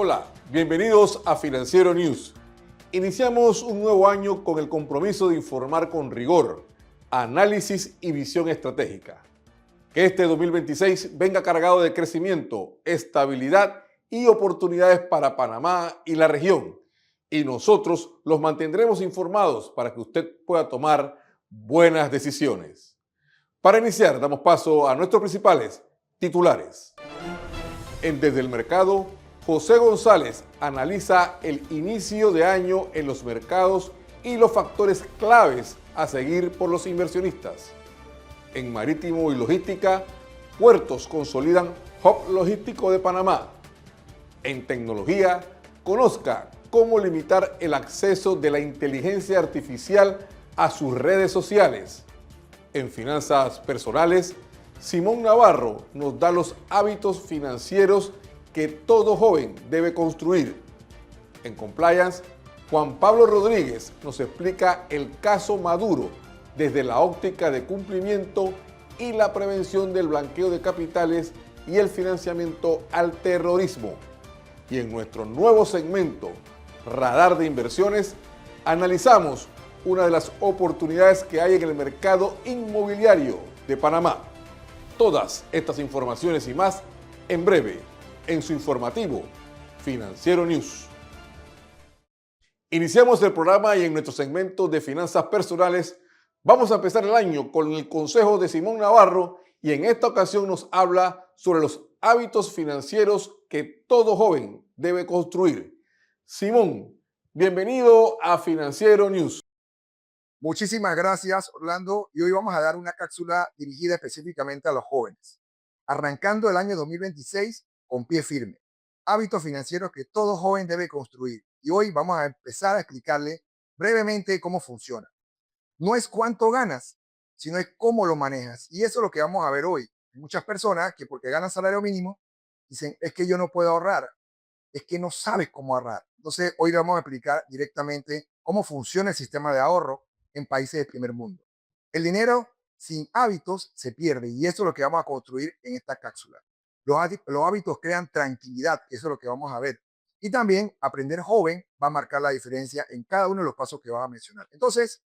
Hola, bienvenidos a Financiero News. Iniciamos un nuevo año con el compromiso de informar con rigor, análisis y visión estratégica. Que este 2026 venga cargado de crecimiento, estabilidad y oportunidades para Panamá y la región. Y nosotros los mantendremos informados para que usted pueda tomar buenas decisiones. Para iniciar, damos paso a nuestros principales titulares. En Desde el Mercado, José González analiza el inicio de año en los mercados y los factores claves a seguir por los inversionistas. En Marítimo y Logística, Puertos consolidan Hub Logístico de Panamá. En Tecnología, conozca cómo limitar el acceso de la inteligencia artificial a sus redes sociales. En Finanzas Personales, Simón Navarro nos da los hábitos financieros que todo joven debe construir. En Compliance, Juan Pablo Rodríguez nos explica el caso Maduro desde la óptica de cumplimiento y la prevención del blanqueo de capitales y el financiamiento al terrorismo. Y en nuestro nuevo segmento, Radar de Inversiones, analizamos una de las oportunidades que hay en el mercado inmobiliario de Panamá. Todas estas informaciones y más en breve en su informativo Financiero News. Iniciamos el programa y en nuestro segmento de Finanzas Personales vamos a empezar el año con el consejo de Simón Navarro y en esta ocasión nos habla sobre los hábitos financieros que todo joven debe construir. Simón, bienvenido a Financiero News. Muchísimas gracias, Orlando, y hoy vamos a dar una cápsula dirigida específicamente a los jóvenes, arrancando el año 2026 con pie firme. Hábitos financieros que todo joven debe construir. Y hoy vamos a empezar a explicarle brevemente cómo funciona. No es cuánto ganas, sino es cómo lo manejas. Y eso es lo que vamos a ver hoy. Hay muchas personas que porque ganan salario mínimo dicen, es que yo no puedo ahorrar, es que no sabes cómo ahorrar. Entonces, hoy le vamos a explicar directamente cómo funciona el sistema de ahorro en países del primer mundo. El dinero sin hábitos se pierde y eso es lo que vamos a construir en esta cápsula. Los hábitos crean tranquilidad, que eso es lo que vamos a ver. Y también aprender joven va a marcar la diferencia en cada uno de los pasos que vamos a mencionar. Entonces,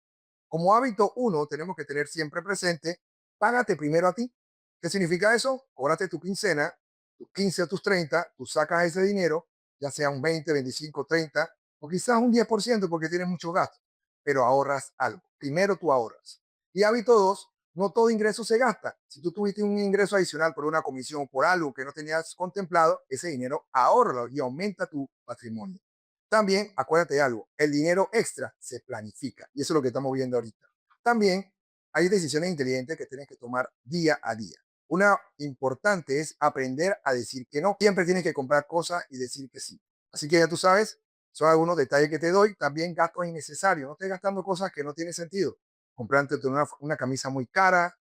como hábito 1, tenemos que tener siempre presente, págate primero a ti. ¿Qué significa eso? Cóbrate tu quincena, tus 15 o tus 30, tú sacas ese dinero, ya sea un 20, 25, 30 o quizás un 10% porque tienes mucho gasto, pero ahorras algo. Primero tú ahorras. Y hábito 2, no todo ingreso se gasta. Si tú tuviste un ingreso adicional por una comisión o por algo que no tenías contemplado, ese dinero ahórralo y aumenta tu patrimonio. También acuérdate de algo, el dinero extra se planifica y eso es lo que estamos viendo ahorita. También hay decisiones inteligentes que tienes que tomar día a día. Una importante es aprender a decir que no. Siempre tienes que comprar cosas y decir que sí. Así que ya tú sabes, son algunos detalles que te doy. También gastos innecesarios. No estés gastando cosas que no tienen sentido. Comprándote una camisa muy cara,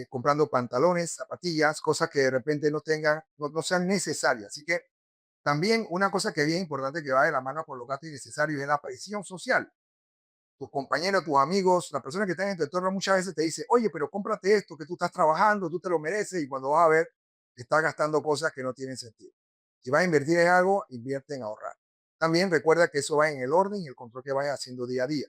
comprando pantalones, zapatillas, cosas que de repente no sean necesarias. Así que también una cosa que es bien importante que va de la mano por los gastos innecesarios es la presión social. Tus compañeros, tus amigos, las personas que están en tu entorno muchas veces te dicen, oye, pero cómprate esto, que tú estás trabajando, tú te lo mereces, y cuando vas a ver, estás gastando cosas que no tienen sentido. Si vas a invertir en algo, invierte en ahorrar. También recuerda que eso va en el orden y el control que vayas haciendo día a día.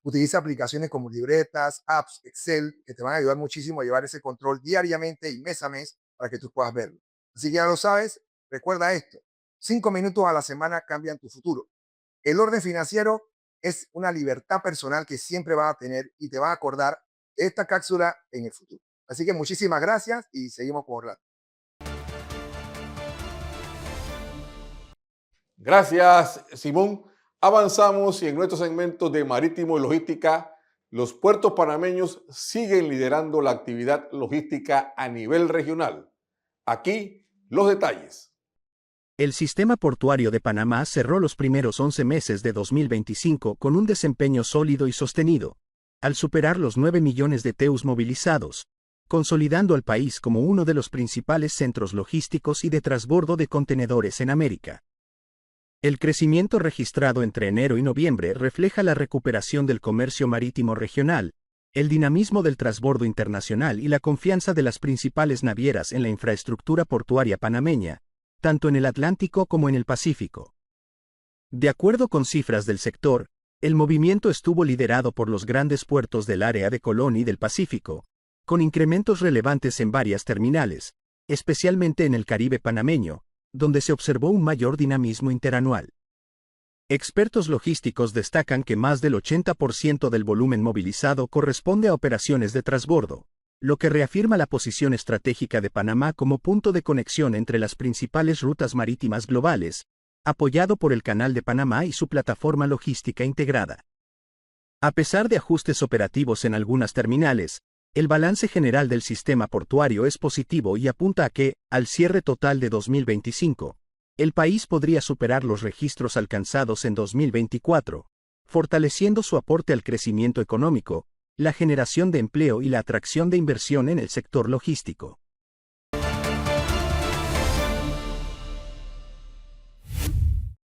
Utiliza aplicaciones como libretas, apps, Excel, que te van a ayudar muchísimo a llevar ese control diariamente y mes a mes para que tú puedas verlo. Así que ya lo sabes, recuerda esto. 5 minutos a la semana cambian tu futuro. El orden financiero es una libertad personal que siempre vas a tener y te vas a acordar de esta cápsula en el futuro. Así que muchísimas gracias y seguimos con Orlando. Gracias, Simón. Avanzamos y en nuestro segmento de Marítimo y Logística, los puertos panameños siguen liderando la actividad logística a nivel regional. Aquí los detalles. El sistema portuario de Panamá cerró los primeros 11 meses de 2025 con un desempeño sólido y sostenido, al superar los 9 millones de TEUs movilizados, consolidando al país como uno de los principales centros logísticos y de transbordo de contenedores en América. El crecimiento registrado entre enero y noviembre refleja la recuperación del comercio marítimo regional, el dinamismo del transbordo internacional y la confianza de las principales navieras en la infraestructura portuaria panameña, tanto en el Atlántico como en el Pacífico. De acuerdo con cifras del sector, el movimiento estuvo liderado por los grandes puertos del área de Colón y del Pacífico, con incrementos relevantes en varias terminales, especialmente en el Caribe panameño, donde se observó un mayor dinamismo interanual. Expertos logísticos destacan que más del 80% del volumen movilizado corresponde a operaciones de transbordo, lo que reafirma la posición estratégica de Panamá como punto de conexión entre las principales rutas marítimas globales, apoyado por el Canal de Panamá y su plataforma logística integrada. A pesar de ajustes operativos en algunas terminales, el balance general del sistema portuario es positivo y apunta a que, al cierre total de 2025, el país podría superar los registros alcanzados en 2024, fortaleciendo su aporte al crecimiento económico, la generación de empleo y la atracción de inversión en el sector logístico.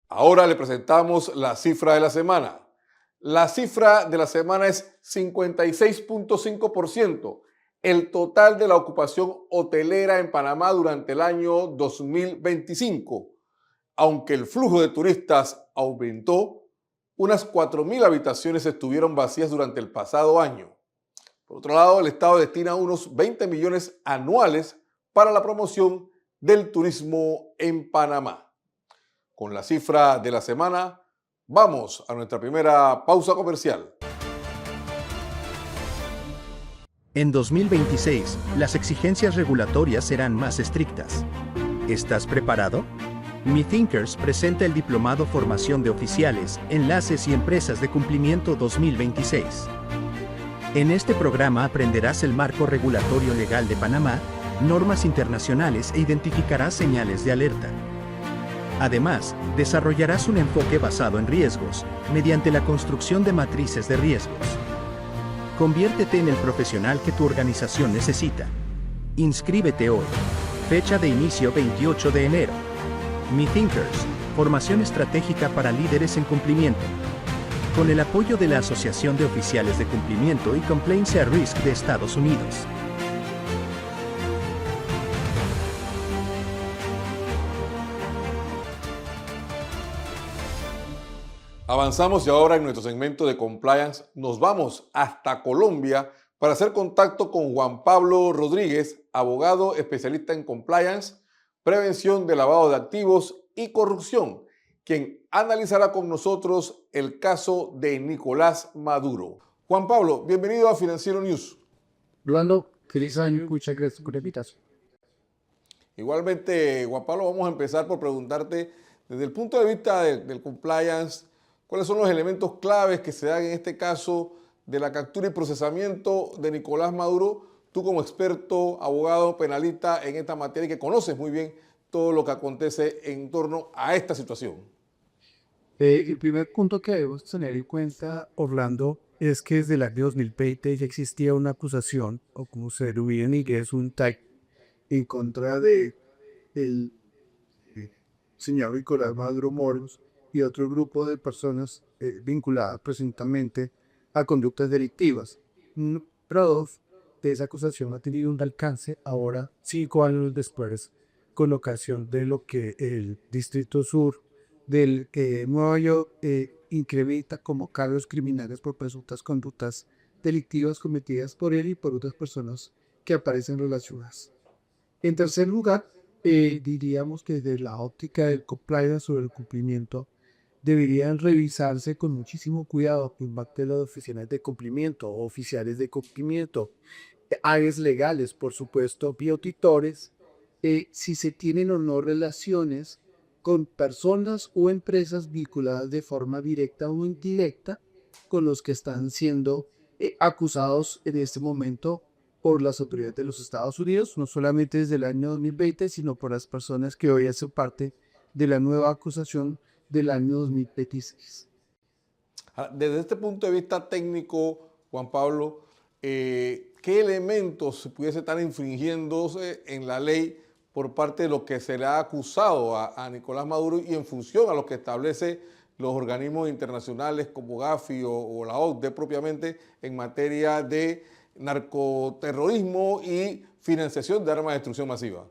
Ahora le presentamos la cifra de la semana. La cifra de la semana es 56.5%, el total de la ocupación hotelera en Panamá durante el año 2025. Aunque el flujo de turistas aumentó, unas 4.000 habitaciones estuvieron vacías durante el pasado año. Por otro lado, el Estado destina unos 20 millones anuales para la promoción del turismo en Panamá. Con la cifra de la semana, vamos a nuestra primera pausa comercial. En 2026, las exigencias regulatorias serán más estrictas. ¿Estás preparado? Mi Thinkers presenta el Diplomado Formación de Oficiales, Enlaces y Empresas de Cumplimiento 2026. En este programa aprenderás el marco regulatorio legal de Panamá, normas internacionales e identificarás señales de alerta. Además, desarrollarás un enfoque basado en riesgos, mediante la construcción de matrices de riesgos. Conviértete en el profesional que tu organización necesita. Inscríbete hoy. Fecha de inicio 28 de enero. Mi Thinkers, formación estratégica para líderes en cumplimiento. Con el apoyo de la Asociación de Oficiales de Cumplimiento y Compliance at Risk de Estados Unidos. Avanzamos y ahora en nuestro segmento de compliance nos vamos hasta Colombia para hacer contacto con Juan Pablo Rodríguez, abogado especialista en compliance, prevención de lavado de activos y corrupción, quien analizará con nosotros el caso de Nicolás Maduro. Juan Pablo, bienvenido a Financiero News. Rolando, feliz año, muchas gracias por la invitación. Igualmente, Juan Pablo, vamos a empezar por preguntarte, desde el punto de vista del compliance, ¿cuáles son los elementos claves que se dan en este caso de la captura y procesamiento de Nicolás Maduro? Tú como experto, abogado, penalista en esta materia y que conoces muy bien todo lo que acontece en torno a esta situación. El primer punto que debemos tener en cuenta, Orlando, es que desde el año 2020 ya existía una acusación, o como se denomina en inglés, un TAC, en contra de el señor Nicolás Maduro Moros y otro grupo de personas vinculadas presuntamente a conductas delictivas. Pero dos, de esa acusación ha tenido un alcance ahora, 5 años después, con ocasión de lo que el Distrito Sur del Nueva York incrementa como cargos criminales por presuntas conductas delictivas cometidas por él y por otras personas que aparecen relacionadas. En tercer lugar, diríamos que desde la óptica del compliance sobre el cumplimiento, deberían revisarse con muchísimo cuidado por parte de los oficiales de cumplimiento o oficiales de cumplimiento, áreas legales, por supuesto, bioauditores, si se tienen o no relaciones con personas o empresas vinculadas de forma directa o indirecta con los que están siendo acusados en este momento por las autoridades de los Estados Unidos, no solamente desde el año 2020, sino por las personas que hoy hacen parte de la nueva acusación del año 2026. Desde este punto de vista técnico, Juan Pablo, ¿qué elementos se pudiese estar infringiéndose en la ley por parte de lo que se le ha acusado a Nicolás Maduro y en función a lo que establece los organismos internacionales como Gafi o la OCDE propiamente en materia de narcoterrorismo y financiación de armas de destrucción masiva?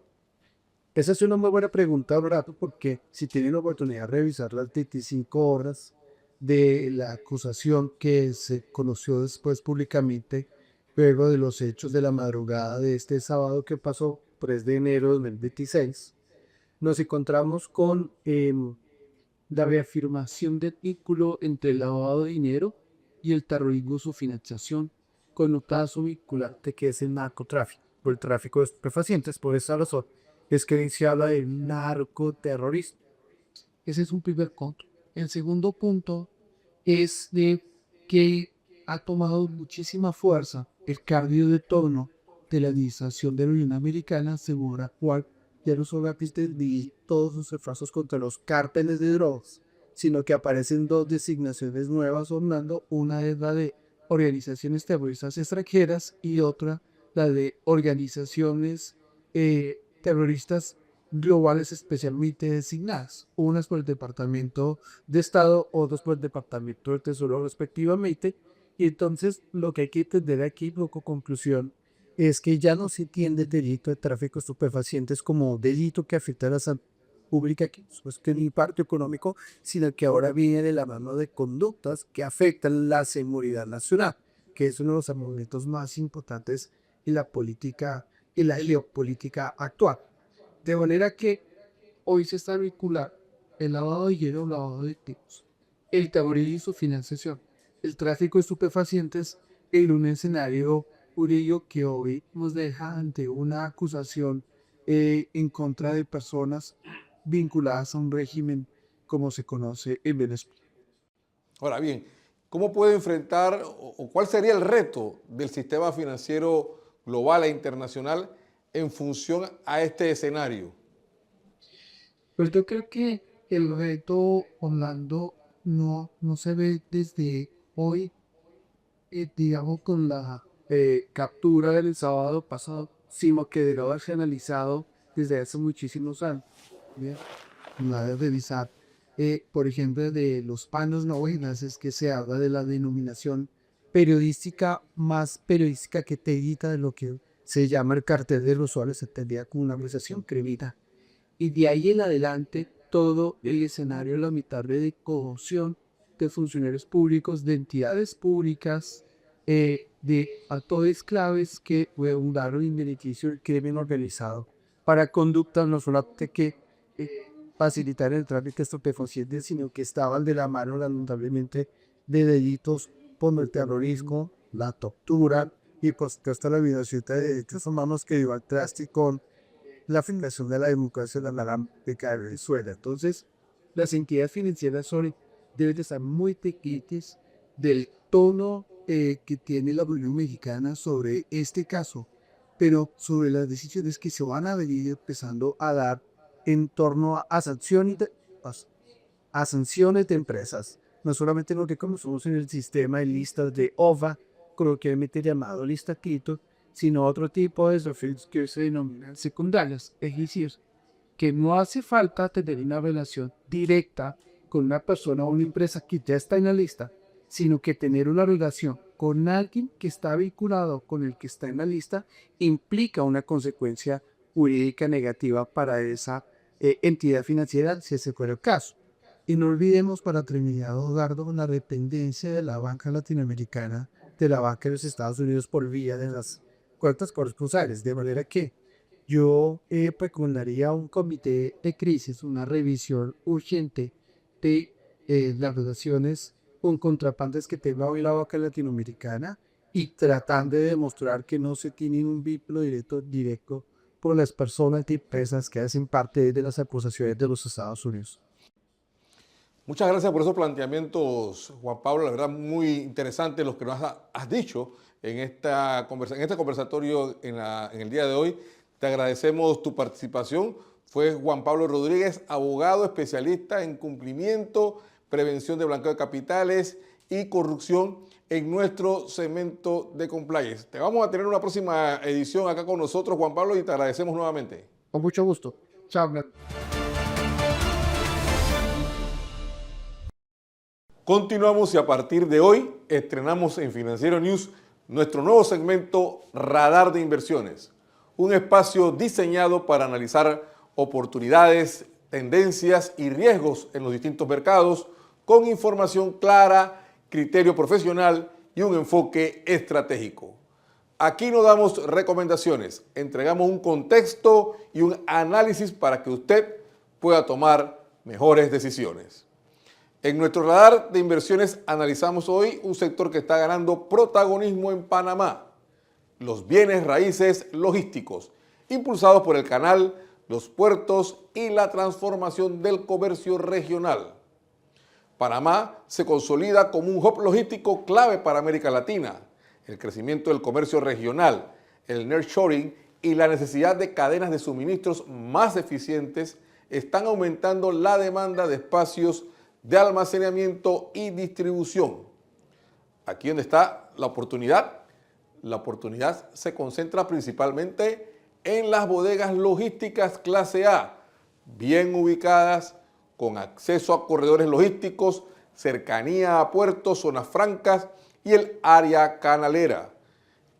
Esa es una muy buena pregunta, Dorato, porque si tienen la oportunidad de revisar las 25 horas de la acusación que se conoció después públicamente, luego de los hechos de la madrugada de este sábado que pasó, 3 de enero de 2026, nos encontramos con la reafirmación del vínculo entre el lavado de dinero y el terrorismo, su financiación, connotada su vinculante que es el narcotráfico, o el tráfico de estupefacientes. Por esa razón es que se habla de narcoterrorismo. Ese es un primer punto. El segundo punto es de que ha tomado muchísima fuerza el cambio de tono de la administración de la Unión Americana, según la cual ya no solamente dirige todos sus esfuerzos contra los cárteles de drogas, sino que aparecen dos designaciones nuevas sonando. Una es la de organizaciones terroristas extranjeras y otra la de organizaciones terroristas globales especialmente designadas, unas por el Departamento de Estado, otras por el Departamento del Tesoro respectivamente. Y entonces lo que hay que entender aquí, como conclusión, es que ya no se entiende el delito de tráfico de estupefacientes como delito que afecta a la salud pública, que es que ni parte económico, sino que ahora viene de la mano de conductas que afectan la seguridad nacional, que es uno de los argumentos más importantes en la política y la geopolítica actual. De manera que hoy se está vinculando el lavado de dinero, el lavado de activos, el terrorismo y su financiación, el tráfico de estupefacientes en un escenario jurídico que hoy nos deja ante una acusación en contra de personas vinculadas a un régimen como se conoce en Venezuela. Ahora bien, ¿cómo puede enfrentar o cuál sería el reto del sistema financiero global e internacional en función a este escenario? Pues yo creo que el reto, Orlando, no se ve desde hoy, digamos, con la captura del sábado pasado, sino que debe haberse analizado desde hace muchísimos años. Bien, la de revisar, por ejemplo, de los panos novenas, es que se habla de la denominación periodística, más periodística que técnica, de lo que se llama el cartel de los usuarios, se entendía como una organización criminal. Y de ahí en adelante, todo el escenario de la mitad de corrupción de funcionarios públicos, de entidades públicas, de actores claves que redundaron en beneficio del crimen organizado para conductas no solamente que facilitar el tráfico de estupefacientes, sino que estaban de la mano lamentablemente de delitos como el terrorismo, la tortura y por supuesto la violación de derechos humanos que dio al traste con la fundación de la democracia de la República de Venezuela. Entonces, las entidades financieras deben de estar muy pendientes del tono que tiene la Unión Mexicana sobre este caso, pero sobre las decisiones que se van a venir empezando a dar en torno a sanciones de empresas, no solamente lo que conocemos en el sistema de listas de OVA, coloquialmente llamado lista Quito, sino otro tipo de desafíos que se denominan secundarias, es decir, que no hace falta tener una relación directa con una persona o una empresa que ya está en la lista, sino que tener una relación con alguien que está vinculado con el que está en la lista implica una consecuencia jurídica negativa para esa entidad financiera, si ese fuera el caso. Y no olvidemos, para terminar, Eduardo, la dependencia de la banca latinoamericana de la banca de los Estados Unidos por vía de las cuentas corresponsales, de manera que yo recomendaría un comité de crisis, una revisión urgente de las relaciones con contrapartes que tenga hoy la banca latinoamericana y tratando de demostrar que no se tiene un vínculo directo por las personas y empresas que hacen parte de las acusaciones de los Estados Unidos. Muchas gracias por esos planteamientos, Juan Pablo. La verdad, muy interesante los que nos has dicho en este conversatorio en el día de hoy. Te agradecemos tu participación. Fue Juan Pablo Rodríguez, abogado especialista en cumplimiento, prevención de blanqueo de capitales y corrupción en nuestro segmento de compliance. Te vamos a tener una próxima edición acá con nosotros, Juan Pablo, y te agradecemos nuevamente. Con mucho gusto. Chao. Continuamos y a partir de hoy estrenamos en Financiero News nuestro nuevo segmento Radar de Inversiones, un espacio diseñado para analizar oportunidades, tendencias y riesgos en los distintos mercados con información clara, criterio profesional y un enfoque estratégico. Aquí no damos recomendaciones, entregamos un contexto y un análisis para que usted pueda tomar mejores decisiones. En nuestro radar de inversiones analizamos hoy un sector que está ganando protagonismo en Panamá, los bienes raíces logísticos, impulsados por el canal, los puertos y la transformación del comercio regional. Panamá se consolida como un hub logístico clave para América Latina. El crecimiento del comercio regional, el nearshoring y la necesidad de cadenas de suministros más eficientes están aumentando la demanda de espacios de almacenamiento y distribución. Aquí donde está la oportunidad se concentra principalmente en las bodegas logísticas clase A, bien ubicadas, con acceso a corredores logísticos, cercanía a puertos, zonas francas y el área canalera.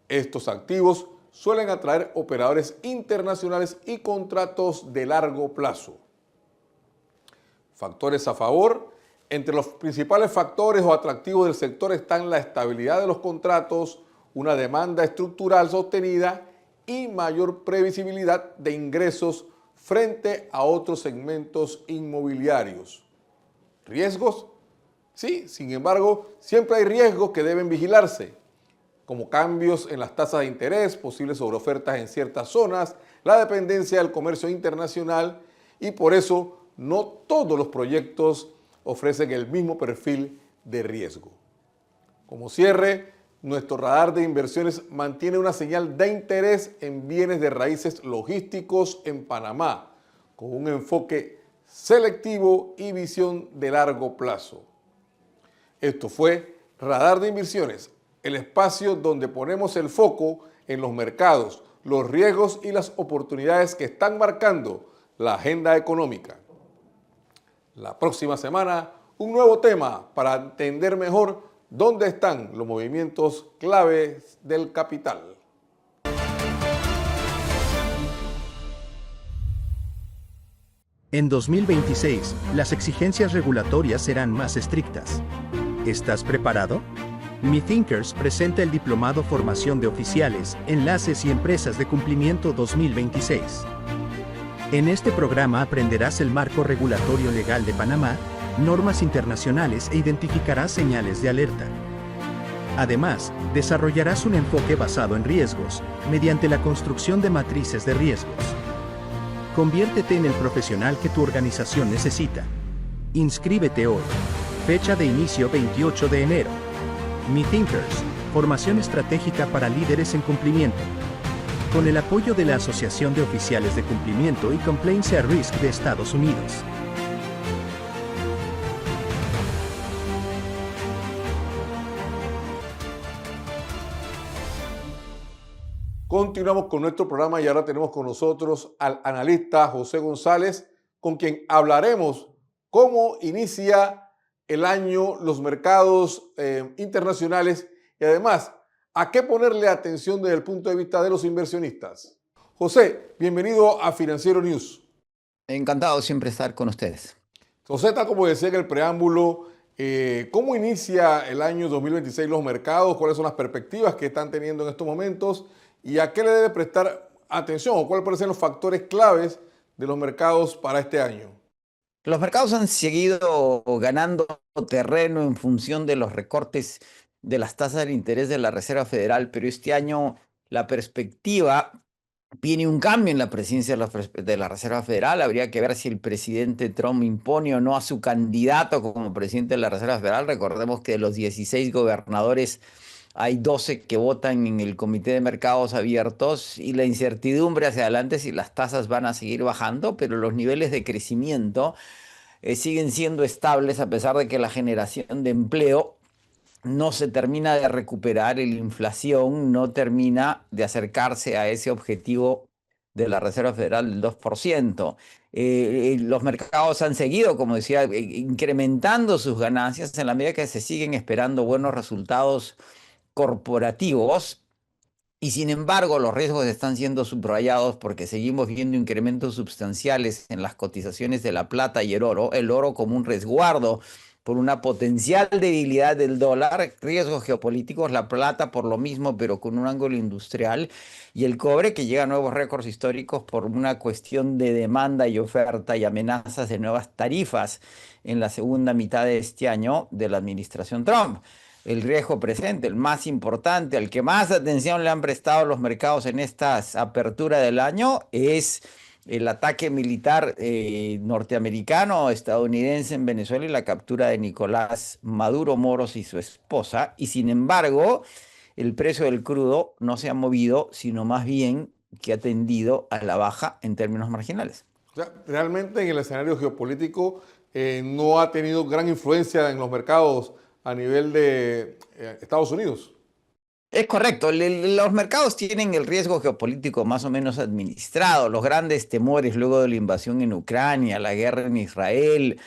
Estos activos suelen atraer operadores internacionales y contratos de largo plazo. Factores a favor. Entre los principales factores o atractivos del sector están la estabilidad de los contratos, una demanda estructural sostenida y mayor previsibilidad de ingresos frente a otros segmentos inmobiliarios. ¿Riesgos? Sí, sin embargo, siempre hay riesgos que deben vigilarse, como cambios en las tasas de interés, posibles sobreofertas en ciertas zonas, la dependencia del comercio internacional y por eso no todos los proyectos ofrecen el mismo perfil de riesgo. Como cierre, nuestro radar de inversiones mantiene una señal de interés en bienes de raíces logísticos en Panamá, con un enfoque selectivo y visión de largo plazo. Esto fue Radar de Inversiones, el espacio donde ponemos el foco en los mercados, los riesgos y las oportunidades que están marcando la agenda económica. La próxima semana, un nuevo tema para entender mejor dónde están los movimientos claves del capital. En 2026, las exigencias regulatorias serán más estrictas. ¿Estás preparado? Mi Thinkers presenta el Diplomado Formación de Oficiales, Enlaces y Empresas de Cumplimiento 2026. En este programa aprenderás el marco regulatorio legal de Panamá, normas internacionales e identificarás señales de alerta. Además, desarrollarás un enfoque basado en riesgos, mediante la construcción de matrices de riesgos. Conviértete en el profesional que tu organización necesita. Inscríbete hoy. Fecha de inicio 28 de enero. Mi Thinkers, formación estratégica para líderes en cumplimiento. Con el apoyo de la Asociación de Oficiales de Cumplimiento y Compliance at Risk de Estados Unidos. Continuamos con nuestro programa y ahora tenemos con nosotros al analista José González, con quien hablaremos cómo inicia el año los mercados internacionales y además a qué ponerle atención desde el punto de vista de los inversionistas. José, bienvenido a Financiero News. Encantado siempre estar con ustedes. José, tal como decía en el preámbulo, ¿cómo inicia el año 2026 los mercados? ¿Cuáles son las perspectivas que están teniendo en estos momentos? ¿Y a qué le debe prestar atención o cuáles pueden ser los factores claves de los mercados para este año? Los mercados han seguido ganando terreno en función de los recortes de las tasas de interés de la Reserva Federal, pero este año la perspectiva viene un cambio en la presidencia de la Reserva Federal. Habría que ver si el presidente Trump impone o no a su candidato como presidente de la Reserva Federal. Recordemos que de los 16 gobernadores hay 12 que votan en el Comité de Mercados Abiertos y la incertidumbre hacia adelante si las tasas van a seguir bajando, pero los niveles de crecimiento siguen siendo estables a pesar de que la generación de empleo no se termina de recuperar, la inflación no termina de acercarse a ese objetivo de la Reserva Federal del 2%. Los mercados han seguido, como decía, incrementando sus ganancias en la medida que se siguen esperando buenos resultados corporativos Y sin embargo, los riesgos están siendo subrayados porque seguimos viendo incrementos sustanciales en las cotizaciones de la plata y el oro como un resguardo por una potencial debilidad del dólar, riesgos geopolíticos, la plata por lo mismo, pero con un ángulo industrial, y el cobre que llega a nuevos récords históricos por una cuestión de demanda y oferta y amenazas de nuevas tarifas en la segunda mitad de este año de la administración Trump. El riesgo presente, el más importante, al que más atención le han prestado los mercados en esta apertura del año, es el ataque militar norteamericano, estadounidense en Venezuela y la captura de Nicolás Maduro Moros y su esposa. Y sin embargo, el precio del crudo no se ha movido, sino más bien que ha tendido a la baja en términos marginales. O sea, realmente en el escenario geopolítico no ha tenido gran influencia en los mercados a nivel de Estados Unidos. Es correcto, los mercados tienen el riesgo geopolítico más o menos administrado. Los grandes temores luego de la invasión en Ucrania, la guerra en Israel,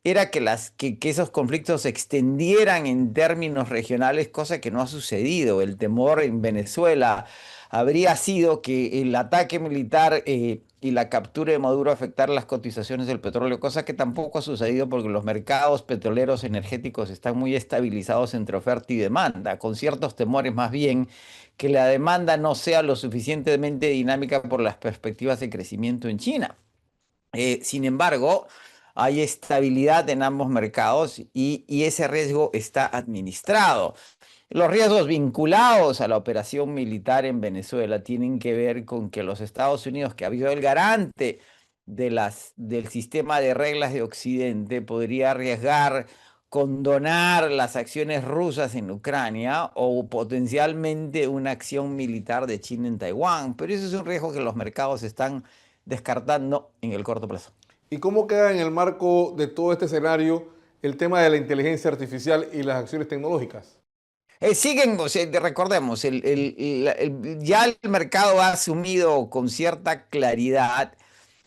era que esos conflictos se extendieran en términos regionales, cosa que no ha sucedido. El temor en Venezuela habría sido que el ataque militar y la captura de Maduro afectaran las cotizaciones del petróleo, cosa que tampoco ha sucedido porque los mercados petroleros energéticos están muy estabilizados entre oferta y demanda, con ciertos temores más bien que la demanda no sea lo suficientemente dinámica por las perspectivas de crecimiento en China. Sin embargo, hay estabilidad en ambos mercados y ese riesgo está administrado. Los riesgos vinculados a la operación militar en Venezuela tienen que ver con que los Estados Unidos, que ha sido el garante del sistema de reglas de Occidente, podría arriesgar condonar las acciones rusas en Ucrania o potencialmente una acción militar de China en Taiwán. Pero eso es un riesgo que los mercados están descartando en el corto plazo. ¿Y cómo queda en el marco de todo este escenario el tema de la inteligencia artificial y las acciones tecnológicas? Siguen, o sea, recordemos, ya el mercado ha asumido con cierta claridad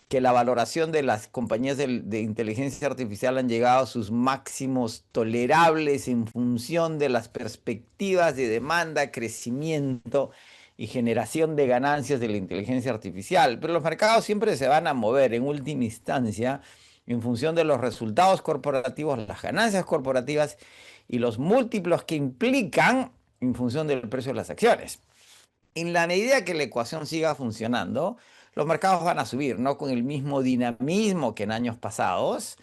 que la valoración de las compañías de inteligencia artificial han llegado a sus máximos tolerables en función de las perspectivas de demanda, crecimiento y generación de ganancias de la inteligencia artificial. Pero los mercados siempre se van a mover en última instancia en función de los resultados corporativos, las ganancias corporativas y los múltiplos que implican en función del precio de las acciones. En la medida que la ecuación siga funcionando, los mercados van a subir, no con el mismo dinamismo que en años pasados,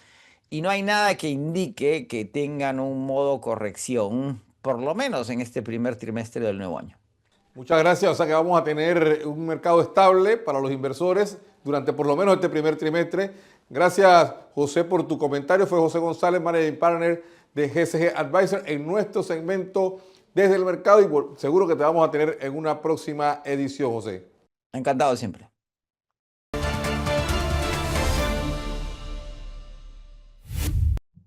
y no hay nada que indique que tengan un modo corrección, por lo menos en este primer trimestre del nuevo año. Muchas gracias. O sea que vamos a tener un mercado estable para los inversores durante por lo menos este primer trimestre. Gracias, José, por tu comentario. Fue José González, Managing Partner de GSG Advisor en nuestro segmento Desde el Mercado y seguro que te vamos a tener en una próxima edición, José. Encantado siempre.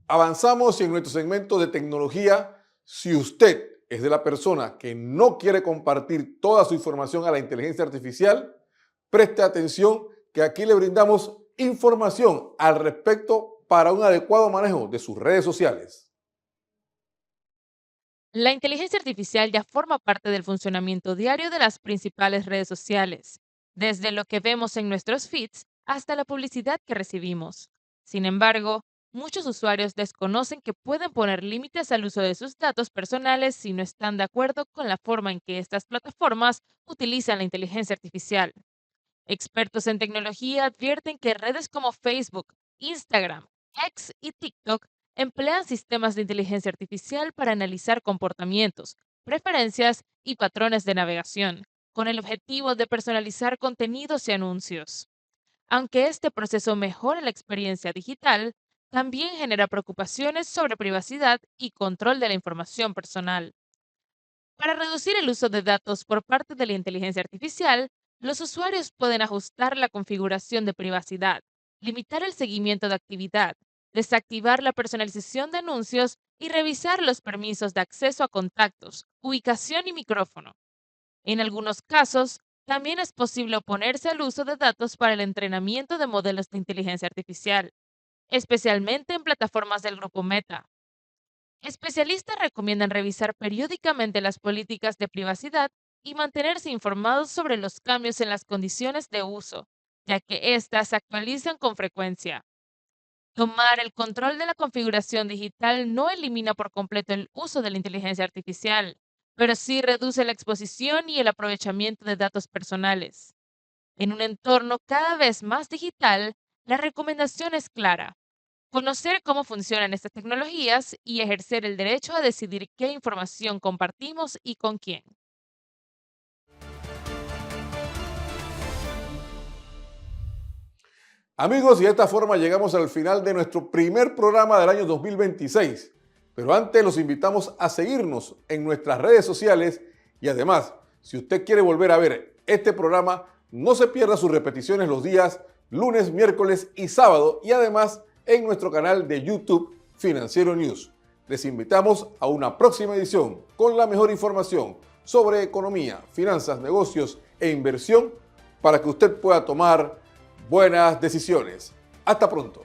Avanzamos en nuestro segmento de tecnología. Si usted es de la persona que no quiere compartir toda su información a la inteligencia artificial, preste atención que aquí le brindamos información al respecto para un adecuado manejo de sus redes sociales. La inteligencia artificial ya forma parte del funcionamiento diario de las principales redes sociales, desde lo que vemos en nuestros feeds hasta la publicidad que recibimos. Sin embargo, muchos usuarios desconocen que pueden poner límites al uso de sus datos personales si no están de acuerdo con la forma en que estas plataformas utilizan la inteligencia artificial. Expertos en tecnología advierten que redes como Facebook, Instagram, X y TikTok emplean sistemas de inteligencia artificial para analizar comportamientos, preferencias y patrones de navegación, con el objetivo de personalizar contenidos y anuncios. Aunque este proceso mejora la experiencia digital, también genera preocupaciones sobre privacidad y control de la información personal. Para reducir el uso de datos por parte de la inteligencia artificial, los usuarios pueden ajustar la configuración de privacidad, limitar el seguimiento de actividad, desactivar la personalización de anuncios y revisar los permisos de acceso a contactos, ubicación y micrófono. En algunos casos, también es posible oponerse al uso de datos para el entrenamiento de modelos de inteligencia artificial, especialmente en plataformas del grupo Meta. Especialistas recomiendan revisar periódicamente las políticas de privacidad y mantenerse informados sobre los cambios en las condiciones de uso, ya que éstas se actualizan con frecuencia. Tomar el control de la configuración digital no elimina por completo el uso de la inteligencia artificial, pero sí reduce la exposición y el aprovechamiento de datos personales. En un entorno cada vez más digital, la recomendación es clara: conocer cómo funcionan estas tecnologías y ejercer el derecho a decidir qué información compartimos y con quién. Amigos, y de esta forma llegamos al final de nuestro primer programa del año 2026. Pero antes los invitamos a seguirnos en nuestras redes sociales y además, si usted quiere volver a ver este programa, no se pierda sus repeticiones los días lunes, miércoles y sábado y además en nuestro canal de YouTube Financiero News. Les invitamos a una próxima edición con la mejor información sobre economía, finanzas, negocios e inversión para que usted pueda tomar buenas decisiones. Hasta pronto.